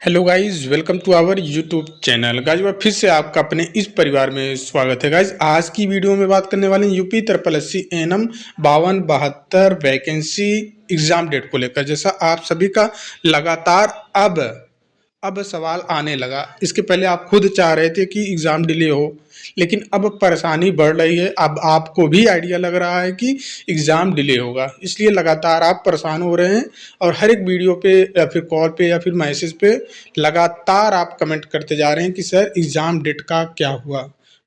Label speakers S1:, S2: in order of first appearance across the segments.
S1: Hello guys, welcome to our YouTube channel. Guys फिर से आपका अपने इस परिवार में स्वागत है। गाइज आज की वीडियो में बात करने वाले हैं UP SSC ANM 5272 vacancy exam date को लेकर। जैसा आप सभी का लगातार अब सवाल आने लगा। इसके पहले आप खुद चाह रहे थे कि एग्ज़ाम डिले हो, लेकिन अब परेशानी बढ़ रही है। अब आपको भी आइडिया लग रहा है कि एग्ज़ाम डिले होगा, इसलिए लगातार आप परेशान हो रहे हैं और हर एक वीडियो पे या फिर कॉल पे या फिर मैसेज पे लगातार आप कमेंट करते जा रहे हैं कि सर एग्ज़ाम डेट का क्या हुआ,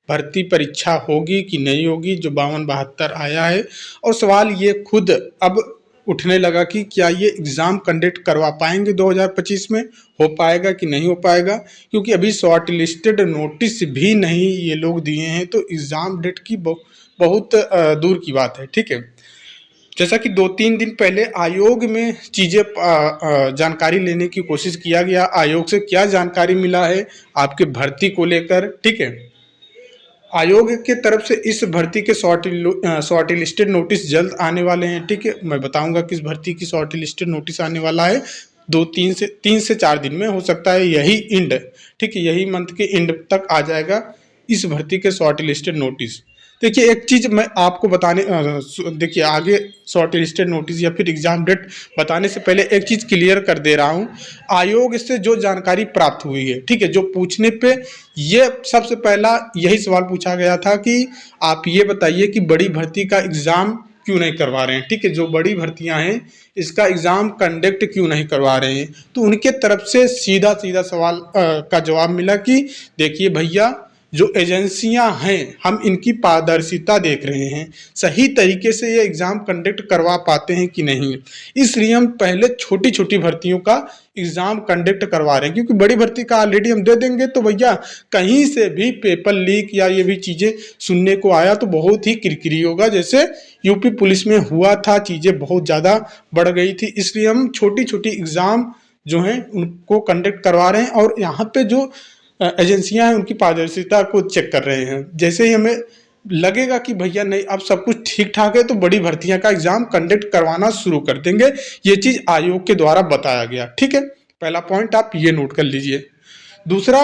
S1: भर्ती परीक्षा होगी कि नहीं होगी जो 5272 आया है। और सवाल ये खुद अब उठने लगा कि क्या ये एग्ज़ाम कंडक्ट करवा पाएंगे 2025 में, हो पाएगा कि नहीं हो पाएगा, क्योंकि अभी शॉर्ट लिस्टेड नोटिस भी नहीं ये लोग दिए हैं। तो एग्ज़ाम डेट की बहुत दूर की बात है। ठीक है, जैसा कि 2-3 दिन पहले आयोग में चीज़ें जानकारी लेने की कोशिश किया गया। आयोग से क्या जानकारी मिला है आपके भर्ती को लेकर, ठीक है। आयोग के तरफ से इस भर्ती के शॉर्ट लिस्टेड नोटिस जल्द आने वाले हैं। ठीक है, मैं बताऊंगा किस भर्ती की शॉर्ट लिस्टेड नोटिस आने वाला है। 3 से 4 दिन में हो सकता है, यही एंड, ठीक है, यही मंथ के एंड तक आ जाएगा इस भर्ती के शॉर्ट लिस्टेड नोटिस। देखिए एक चीज़ मैं आपको बताने देखिए आगे शॉर्ट लिस्टेड नोटिस या फिर एग्ज़ाम डेट बताने से पहले एक चीज़ क्लियर कर दे रहा हूँ। आयोग से जो जानकारी प्राप्त हुई है, ठीक है, जो पूछने पे ये सबसे पहला यही सवाल पूछा गया था कि आप ये बताइए कि बड़ी भर्ती का एग्ज़ाम क्यों नहीं करवा रहे हैं। ठीक है, जो बड़ी भर्तियां हैं इसका एग्ज़ाम कंडक्ट क्यों नहीं करवा रहे हैं। तो उनके तरफ से सीधा सीधा सवाल का जवाब मिला कि देखिए भैया, जो एजेंसियां हैं हम इनकी पारदर्शिता देख रहे हैं, सही तरीके से ये एग्ज़ाम कंडक्ट करवा पाते हैं कि नहीं, इसलिए हम पहले छोटी छोटी भर्तियों का एग्ज़ाम कंडक्ट करवा रहे हैं। क्योंकि बड़ी भर्ती का ऑलरेडी हम दे देंगे तो भैया कहीं से भी पेपर लीक या ये भी चीज़ें सुनने को आया तो बहुत ही किरकिरी होगा। जैसे यूपी पुलिस में हुआ था, चीज़ें बहुत ज़्यादा बढ़ गई थी, इसलिए हम छोटी छोटी एग्ज़ाम जो हैं उनको कंडक्ट करवा रहे हैं और यहाँ पे जो एजेंसियां हैं उनकी पारदर्शिता को चेक कर रहे हैं। जैसे ही हमें लगेगा कि भैया नहीं अब सब कुछ ठीक ठाक है तो बड़ी भर्तियां का एग्जाम कंडक्ट करवाना शुरू कर देंगे। ये चीज आयोग के द्वारा बताया गया। ठीक है, पहला पॉइंट आप ये नोट कर लीजिए। दूसरा,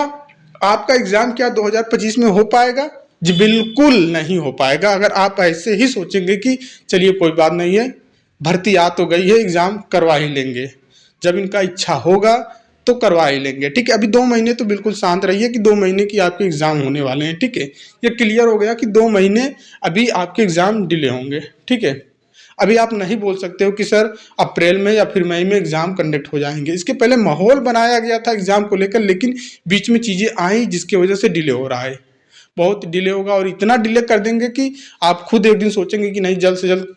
S1: आपका एग्जाम क्या 2025 में हो पाएगा? जी बिल्कुल नहीं हो पाएगा। अगर आप ऐसे ही सोचेंगे कि चलिए कोई बात नहीं है, भर्ती आ तो गई है, एग्जाम करवा ही लेंगे, जब इनका इच्छा होगा तो करवा ही लेंगे। ठीक है, अभी 2 महीने तो बिल्कुल शांत रहिए कि 2 महीने की आपके एग्जाम होने वाले हैं। ठीक है, ये क्लियर हो गया कि 2 महीने अभी आपके एग्जाम डिले होंगे। ठीक है, अभी आप नहीं बोल सकते हो कि सर अप्रैल में या फिर मई में एग्जाम कंडक्ट हो जाएंगे। इसके पहले माहौल बनाया गया था एग्जाम को लेकर, लेकिन बीच में चीजें आई जिसकी वजह से डिले हो रहा है। बहुत डिले होगा और इतना डिले कर देंगे कि आप खुद एक दिन सोचेंगे कि नहीं जल्द से जल्द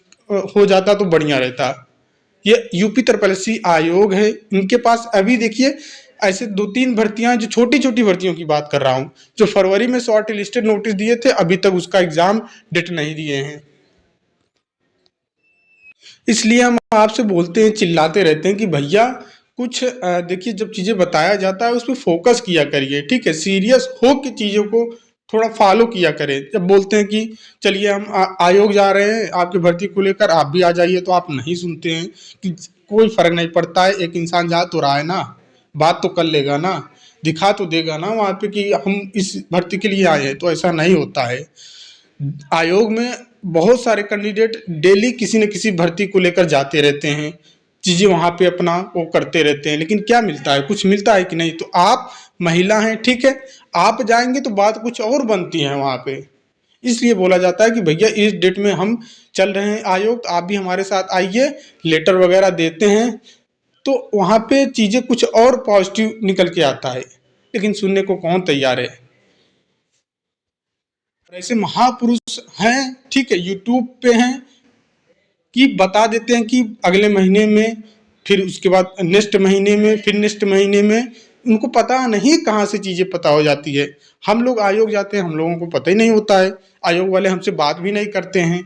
S1: हो जाता तो बढ़िया रहता। ये यूपी SSC आयोग है, इनके पास अभी देखिए ऐसे 2-3 भर्तियां, जो छोटी छोटी भर्तियों की बात कर रहा हूं, जो फरवरी में शॉर्ट लिस्टेड नोटिस दिए थे, अभी तक उसका एग्जाम डेट नहीं दिए हैं। इसलिए हम आपसे बोलते हैं, चिल्लाते रहते हैं कि भैया कुछ देखिए, जब चीजें बताया जाता है उस पर फोकस किया करिए। ठीक है, सीरियस हो के चीजों को थोड़ा फॉलो किया करें। जब बोलते हैं कि चलिए हम आयोग जा रहे हैं आपकी भर्ती को लेकर, आप भी आ जाइए, तो आप नहीं सुनते हैं कि कोई फर्क नहीं पड़ता है, एक इंसान जा तो रहा है ना, बात तो कर लेगा ना, दिखा तो देगा ना वहाँ पे कि हम इस भर्ती के लिए आए हैं। तो ऐसा नहीं होता है। आयोग में बहुत सारे कैंडिडेट डेली किसी न किसी भर्ती को लेकर जाते रहते हैं, चीज़ें वहाँ पे अपना वो करते रहते हैं, लेकिन क्या मिलता है? कुछ मिलता है कि नहीं? तो आप महिला हैं, ठीक है, आप जाएंगे तो बात कुछ और बनती है वहाँ पे। इसलिए बोला जाता है कि भैया इस डेट में हम चल रहे हैं आयोग, तो आप भी हमारे साथ आइए, लेटर वगैरह देते हैं, तो वहाँ पे चीज़ें कुछ और पॉजिटिव निकल के आता है। लेकिन सुनने को कौन तैयार है? ऐसे महापुरुष हैं, ठीक है, यूट्यूब पे हैं कि बता देते हैं कि अगले महीने में, फिर उसके बाद नेक्स्ट महीने में, फिर नेक्स्ट महीने में, उनको पता नहीं कहाँ से चीज़ें पता हो जाती है। हम लोग आयोग जाते हैं, हम लोगों को पता ही नहीं होता है, आयोग वाले हमसे बात भी नहीं करते हैं,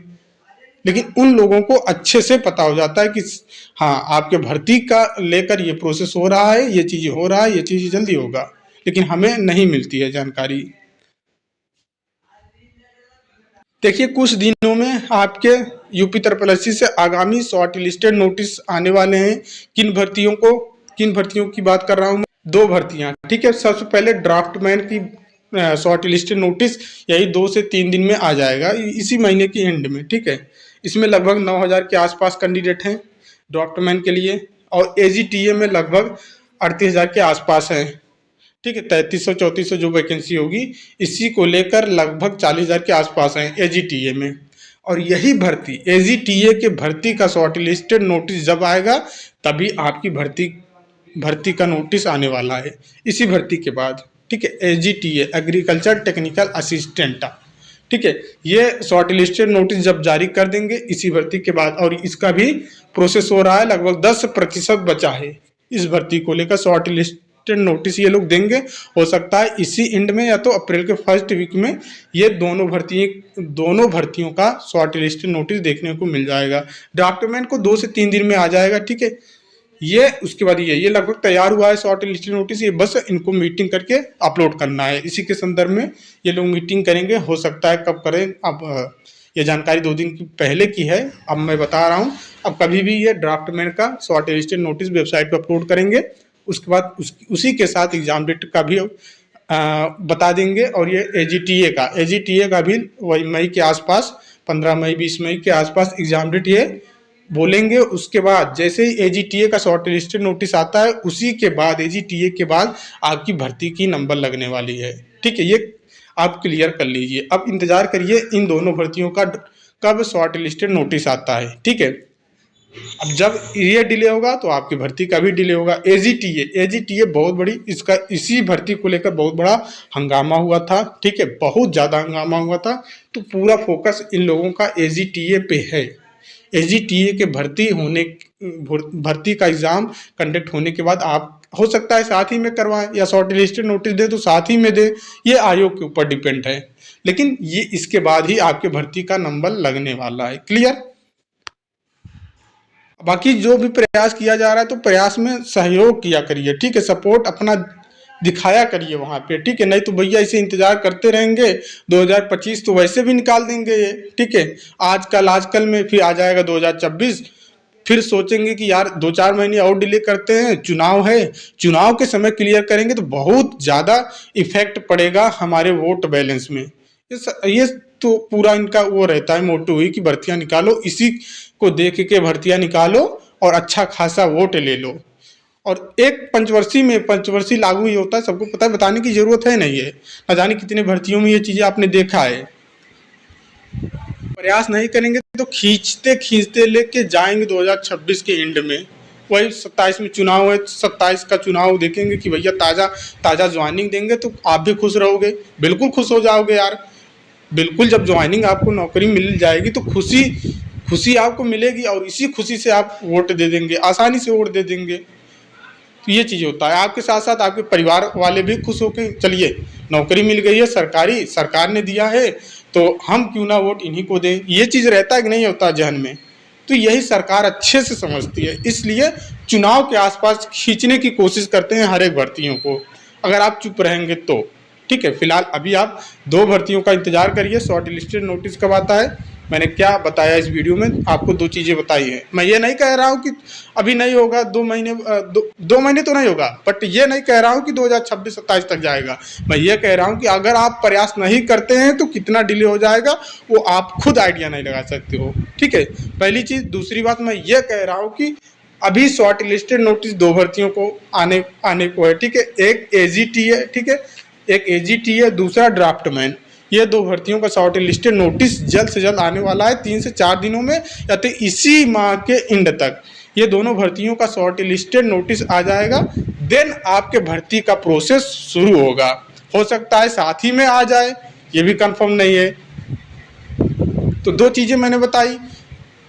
S1: लेकिन उन लोगों को अच्छे से पता हो जाता है कि हाँ आपके भर्ती का लेकर ये प्रोसेस हो रहा है, ये चीज़ें हो रहा है, ये चीज़ जल्दी होगा, लेकिन हमें नहीं मिलती है जानकारी। देखिए कुछ दिनों में आपके यूपी SSC से आगामी शॉर्ट लिस्टेड नोटिस आने वाले हैं। किन भर्तियों की बात कर रहा हूँ मैं? दो भर्तियां, ठीक है। सबसे पहले ड्राफ्टमैन की शॉर्ट लिस्टेड नोटिस यही 2 से 3 दिन में आ जाएगा, इसी महीने की एंड में, ठीक है। इसमें लगभग 9,000 के आसपास कैंडिडेट हैं ड्राफ्टमैन के लिए, और एजीटीए में लगभग 38,000 के आसपास हैं, ठीक है। 3300-3400 जो वैकेंसी होगी, इसी को लेकर लगभग 40,000 के आसपास हैं एजीटीए में। और यही भर्ती, एजीटीए के भर्ती का शॉर्ट लिस्टेड नोटिस जब आएगा तभी आपकी भर्ती का नोटिस आने वाला है, इसी भर्ती के बाद, ठीक है। एजीटीए एग्रीकल्चर टेक्निकल असिस्टेंट, ठीक है। ये शॉर्ट लिस्टेड नोटिस जब जारी कर देंगे इसी भर्ती के बाद, और इसका भी प्रोसेस हो रहा है, लगभग 10% बचा है इस भर्ती को लेकर। शॉर्ट लिस्टेड नोटिस ये लोग देंगे, हो सकता है इसी एंड में या तो अप्रैल के फर्स्ट वीक में ये दोनों भर्तियों का शॉर्ट लिस्टेड नोटिस देखने को मिल जाएगा। डॉक्यूमेंट को 2 से 3 दिन में आ जाएगा, ठीक है। ये उसके बाद ये लगभग तैयार हुआ है शॉर्ट लिस्टेड नोटिस, ये बस इनको मीटिंग करके अपलोड करना है। इसी के संदर्भ में ये लोग मीटिंग करेंगे, हो सकता है कब करें, अब ये जानकारी 2 दिन की पहले की है, अब मैं बता रहा हूँ। अब कभी भी ये ड्राफ्टमैन का शॉर्ट लिस्टेड नोटिस वेबसाइट पर अपलोड करेंगे, उसके बाद उसी के साथ एग्जाम डेट का भी बता देंगे। और ये एजीटीए का भी वही मई के आसपास, 15 मई 20 मई के आसपास एग्जाम डेट ये बोलेंगे। उसके बाद जैसे ही एजीटीए का शॉर्ट लिस्टेड नोटिस आता है, उसी के बाद एजीटीए के बाद आपकी भर्ती की नंबर लगने वाली है, ठीक है। ये आप क्लियर कर लीजिए। अब इंतजार करिए इन दोनों भर्तियों का कब शॉर्ट लिस्टेड नोटिस आता है, ठीक है। अब जब ये डिले होगा तो आपकी भर्ती का भी डिले होगा। एजीटीए बहुत बड़ी, इसका इसी भर्ती को लेकर बहुत बड़ा हंगामा हुआ था, ठीक है। बहुत ज़्यादा हंगामा हुआ था, तो पूरा फोकस इन लोगों का एजीटीए पे है। एजीटीए के भर्ती का एग्ज़ाम कंडक्ट होने के बाद आप हो सकता है साथ ही में करवाएं, या शॉर्ट लिस्टेड नोटिस दे तो साथ ही में दे, ये आयोग के ऊपर डिपेंड है। लेकिन ये इसके बाद ही आपके भर्ती का नंबर लगने वाला है, क्लियर। बाकी जो भी प्रयास किया जा रहा है तो प्रयास में सहयोग किया करिए, ठीक है। सपोर्ट अपना दिखाया करिए वहाँ पे, ठीक है। नहीं तो भैया इसे इंतजार करते रहेंगे, 2025 तो वैसे भी निकाल देंगे ये, ठीक है। आजकल में फिर आ जाएगा 2026, फिर सोचेंगे कि यार 2-4 महीने और डिले करते हैं, चुनाव है, चुनाव के समय क्लियर करेंगे तो बहुत ज़्यादा इफेक्ट पड़ेगा हमारे वोट बैलेंस में। ये तो पूरा इनका वो रहता है मोटो ही कि भर्तियां निकालो, इसी को देख के भर्तियां निकालो और अच्छा खासा वोट ले लो। और एक पंचवर्षीय लागू ही होता है, सबको पता है, बताने की जरूरत है नहीं है। न जाने कितने भर्तियों में ये चीजें आपने देखा है। प्रयास नहीं करेंगे तो खींचते खींचते लेके जाएंगे 2026 के एंड में। वही 27 में चुनाव है, 27 का चुनाव देखेंगे कि भैया ताज़ा ज्वाइनिंग देंगे तो आप भी खुश रहोगे, बिल्कुल खुश हो जाओगे यार, बिल्कुल। जब ज्वाइनिंग आपको नौकरी मिल जाएगी तो खुशी आपको मिलेगी, और इसी खुशी से आप वोट दे देंगे, आसानी से वोट दे देंगे। तो ये चीज़ होता है, आपके साथ साथ आपके परिवार वाले भी खुश होकर चलिए नौकरी मिल गई है, सरकार ने दिया है, तो हम क्यों ना वोट इन्हीं को दें। ये चीज़ रहता है कि नहीं होता जहन में, तो यही सरकार अच्छे से समझती है, इसलिए चुनाव के आसपास खींचने की कोशिश करते हैं हर एक भर्तियों को। अगर आप चुप रहेंगे तो, ठीक है। फिलहाल अभी आप 2 भर्तियों का इंतजार करिए, शॉर्ट लिस्टेड नोटिस कब आता है। मैंने क्या बताया इस वीडियो में, आपको 2 चीज़ें बताई हैं। मैं ये नहीं कह रहा हूँ कि अभी नहीं होगा, 2 महीने तो नहीं होगा, बट ये नहीं कह रहा हूँ कि 2026-27 तक जाएगा। मैं ये कह रहा हूँ कि अगर आप प्रयास नहीं करते हैं तो कितना डिले हो जाएगा वो आप खुद आइडिया नहीं लगा सकते हो, ठीक है। पहली चीज़। दूसरी बात मैं ये कह रहा हूँ कि अभी शॉर्ट लिस्टेड नोटिस 2 भर्तियों को आने को है, ठीक है। एक एजीटीए, ठीक है, एक एजीटीए, दूसरा ड्राफ्टमैन। ये 2 भर्तियों का शॉर्ट लिस्टेड नोटिस जल्द से जल्द आने वाला है, 3 से 4 दिनों में, या तो इसी माह के एंड तक ये दोनों भर्तियों का शॉर्ट लिस्टेड नोटिस आ जाएगा। देन आपके भर्ती का प्रोसेस शुरू होगा। हो सकता है साथ ही में आ जाए, ये भी कंफर्म नहीं है। तो 2 चीज़ें मैंने बताई।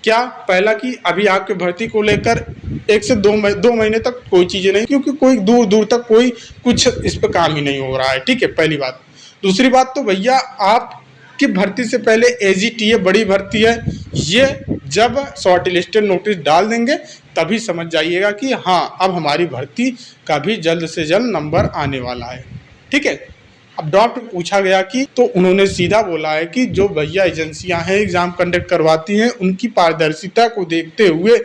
S1: क्या? पहला कि अभी आपके भर्ती को लेकर 1 से 2 महीने तक कोई चीज़ें नहीं, क्योंकि कोई दूर तक कोई कुछ इस पर काम ही नहीं हो रहा है, ठीक है, पहली बात। दूसरी बात तो भैया आपकी भर्ती से पहले एजीटीए बड़ी भर्ती है, ये जब शॉर्ट लिस्टेड नोटिस डाल देंगे तभी समझ जाइएगा कि हाँ अब हमारी भर्ती का भी जल्द से जल्द नंबर आने वाला है, ठीक है। अब डॉक्टर पूछा गया कि, तो उन्होंने सीधा बोला है कि जो भैया एजेंसियां हैं एग्जाम कंडक्ट करवाती हैं उनकी पारदर्शिता को देखते हुए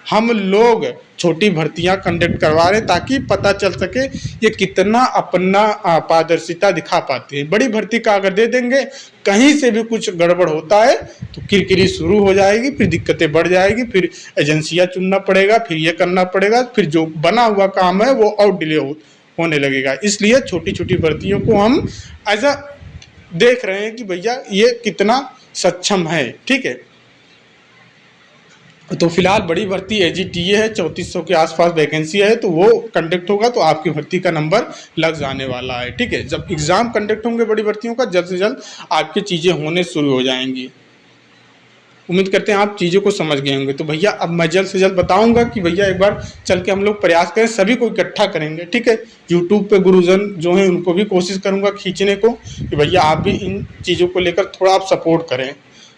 S1: हम लोग छोटी भर्तियां कंडक्ट करवा रहे हैं ताकि पता चल सके ये कितना अपना पारदर्शिता दिखा पाते हैं। बड़ी भर्ती का अगर दे देंगे, कहीं से भी कुछ गड़बड़ होता है तो किरकिरी शुरू हो जाएगी, फिर दिक्कतें बढ़ जाएगी, फिर एजेंसियां चुनना पड़ेगा, फिर ये करना पड़ेगा, फिर जो बना हुआ काम है वो और डिले होने लगेगा। इसलिए छोटी छोटी भर्तियों को हम एज अ देख रहे हैं कि भैया ये कितना सक्षम है। ठीक है, तो फिलहाल बड़ी भर्ती AGTA है, 3400 के आसपास वैकेंसी है, तो वो कंडक्ट होगा तो आपकी भर्ती का नंबर लग जाने वाला है। ठीक है, जब एग्जाम कंडक्ट होंगे बड़ी भर्तियों का, जल्द से जल्द आपकी चीज़ें होने शुरू हो जाएंगी। उम्मीद करते हैं आप चीज़ों को समझ गए होंगे। तो भैया अब मैं जल्द से जल्द बताऊंगा कि भैया एक बार चल के हम लोग प्रयास करें, सभी को इकट्ठा करेंगे। ठीक है, यूट्यूब पे गुरुजन जो हैं उनको भी कोशिश करूंगा खींचने को कि भैया आप भी इन चीज़ों को लेकर थोड़ा आप सपोर्ट करें,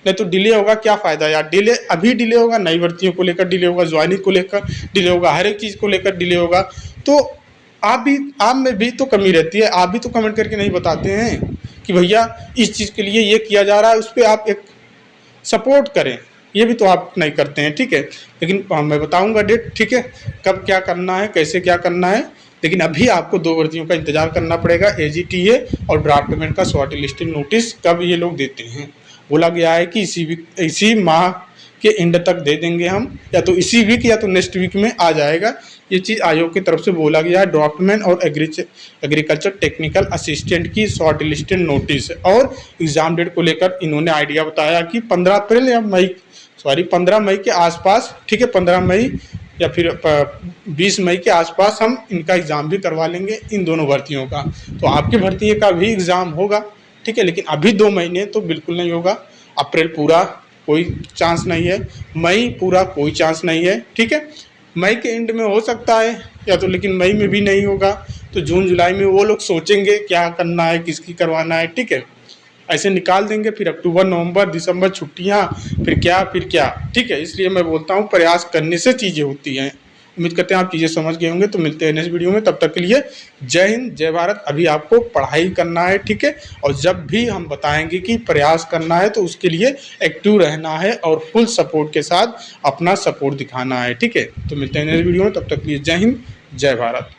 S1: नहीं तो डिले होगा क्या फ़ायदा यार। डिले अभी डिले होगा, नई भर्तियों को लेकर डिले होगा, ज्वाइनिंग को लेकर डिले होगा, हर एक चीज़ को लेकर डिले होगा। तो आप में भी तो कमी रहती है, आप भी तो कमेंट करके नहीं बताते हैं कि भैया इस चीज़ के लिए ये किया जा रहा है, उस पर आप एक सपोर्ट करें, ये भी तो आप नहीं करते हैं। ठीक है, लेकिन मैं बताऊंगा डेट, ठीक है, कब क्या करना है, कैसे क्या करना है। लेकिन अभी आपको 2 भर्तियों का इंतजार करना पड़ेगा, AGTA और ड्राफ्टमैन का शॉर्ट लिस्टिंग नोटिस कब ये लोग देते हैं। बोला गया है कि इसी माह के एंड तक दे देंगे हम, या तो इसी वीक या तो नेक्स्ट वीक में आ जाएगा। ये चीज़ आयोग की तरफ से बोला गया है। ड्राफ्टमैन और एग्रीकल्चर टेक्निकल असिस्टेंट की शॉर्ट लिस्टेड नोटिस और एग्ज़ाम डेट को लेकर इन्होंने आइडिया बताया कि 15 अप्रैल या 15 मई के आसपास, ठीक है, 15 मई या फिर 20 मई के आसपास हम इनका एग्ज़ाम भी करवा लेंगे, इन दोनों भर्तियों का। तो आपकी भर्ती का भी एग्ज़ाम होगा। ठीक है, लेकिन अभी 2 महीने तो बिल्कुल नहीं होगा। अप्रैल पूरा कोई चांस नहीं है, मई पूरा कोई चांस नहीं है। ठीक है, मई के एंड में हो सकता है या तो, लेकिन मई में भी नहीं होगा। तो जून जुलाई में वो लोग सोचेंगे क्या करना है, किसकी करवाना है। ठीक है, ऐसे निकाल देंगे, फिर अक्टूबर नवंबर दिसंबर छुट्टियां, फिर क्या। ठीक है, इसलिए मैं बोलता हूँ प्रयास करने से चीज़ें होती हैं। उम्मीद करते हैं आप चीज़ें समझ गए होंगे। तो मिलते हैं नेक्स्ट वीडियो में, तब तक के लिए जय हिंद जय भारत। अभी आपको पढ़ाई करना है, ठीक है, और जब भी हम बताएंगे कि प्रयास करना है तो उसके लिए एक्टिव रहना है और फुल सपोर्ट के साथ अपना सपोर्ट दिखाना है। ठीक है, तो मिलते हैं नेक्स्ट वीडियो में, तब तक के लिए जय हिंद जय भारत।